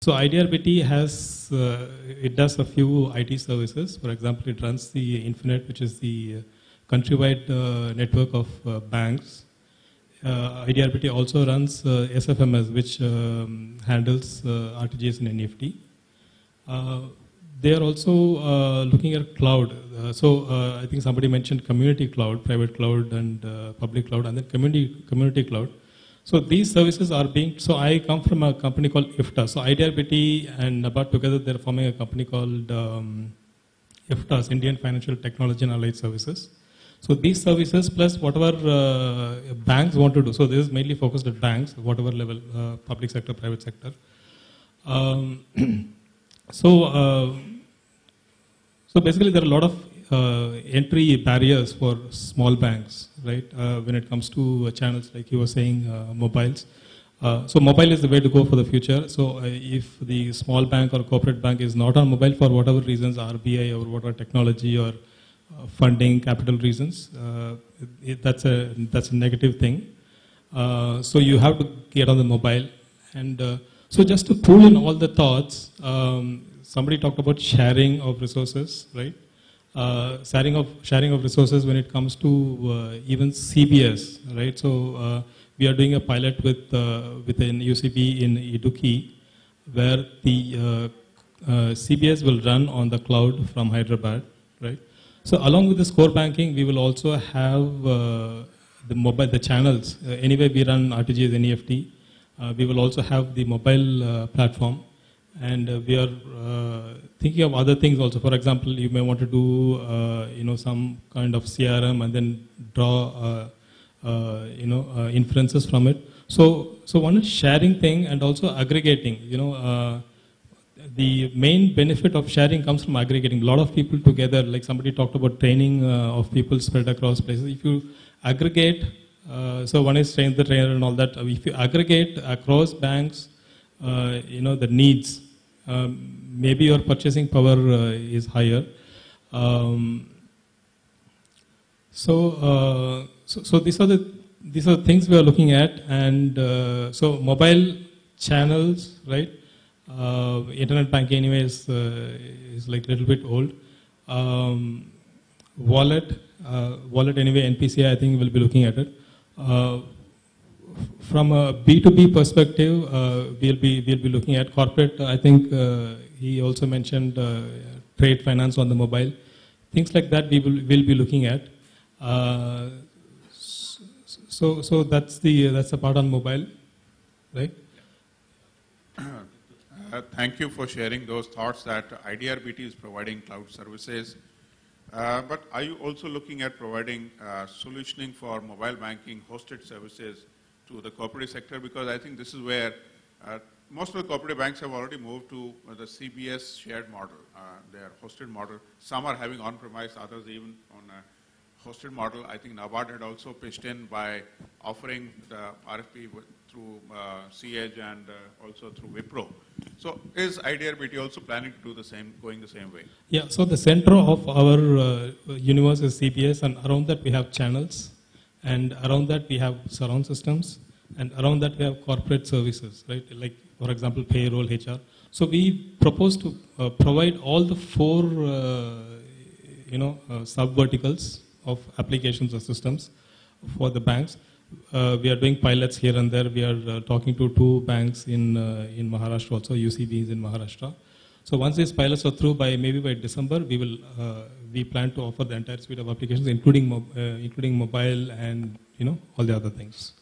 So IDRBT has, it does a few IT services. For example, it runs the Infinite, which is the countrywide network of banks. IDRBT also runs SFMS, which handles RTGS and NEFT. They are also looking at cloud. I think somebody mentioned community cloud, private cloud, and public cloud, and then community cloud. So these services are being, so I come from a company called IFTA. So IDRBT and NABARD together, they're forming a company called IFTAS, Indian Financial Technology and Allied Services. So these services plus whatever banks want to do, so this is mainly focused at banks, whatever level, public sector, private sector. So basically there are a lot of entry barriers for small banks, right? When it comes to channels, like you were saying, mobiles. So mobile is the way to go for the future. So if the small bank or corporate bank is not on mobile for whatever reasons, RBI or whatever technology or funding, capital reasons, that's a negative thing. So you have to get on the mobile. And so just to pull in all the thoughts, somebody talked about sharing of resources, right? Sharing of resources when it comes to even CBS, right? So we are doing a pilot with an UCB in Idukki, where the CBS will run on the cloud from Hyderabad, right? So along with this core banking, we will also have the channels. Anyway, we run RTGS, NEFT. We will also have the mobile platform. And we are thinking of other things also. For example, you may want to do some kind of CRM and then draw inferences from it. So one is sharing thing and also aggregating. The main benefit of sharing comes from aggregating. A lot of people together, like somebody talked about training of people spread across places. If you aggregate, so one is train the trainer and all that. If you aggregate across banks, the needs, maybe your purchasing power is higher. So these are the things we are looking at, and so mobile channels, right? Internet banking anyway is like a little bit old. Wallet anyway, NPCI I think will be looking at it. From a B2B perspective, we'll be looking at corporate. I think he also mentioned trade finance on the mobile, things like that. We will be looking at. So that's the part on mobile, right? Thank you for sharing those thoughts that IDRBT is providing cloud services. But are you also looking at providing solutioning for mobile banking hosted services to the corporate sector? Because I think this is where most of the corporate banks have already moved to the CBS shared model, their hosted model. Some are having on-premise, others even on a hosted model. I think NABARD had also pitched in by offering the RFP through C-Edge and also through Wipro. So is IDRBT also planning to do the same, going the same way? Yeah, so the center of our universe is CBS, and around that we have channels. And around that we have surround systems, and around that we have corporate services, right? Like, for example, payroll, HR. So we propose to provide all the four, sub-verticals of applications or systems for the banks. We are doing pilots here and there. We are talking to 2 banks in Maharashtra also, UCBs in Maharashtra. So once these pilots are through, maybe by December, we plan to offer the entire suite of applications, including mobile and all the other things.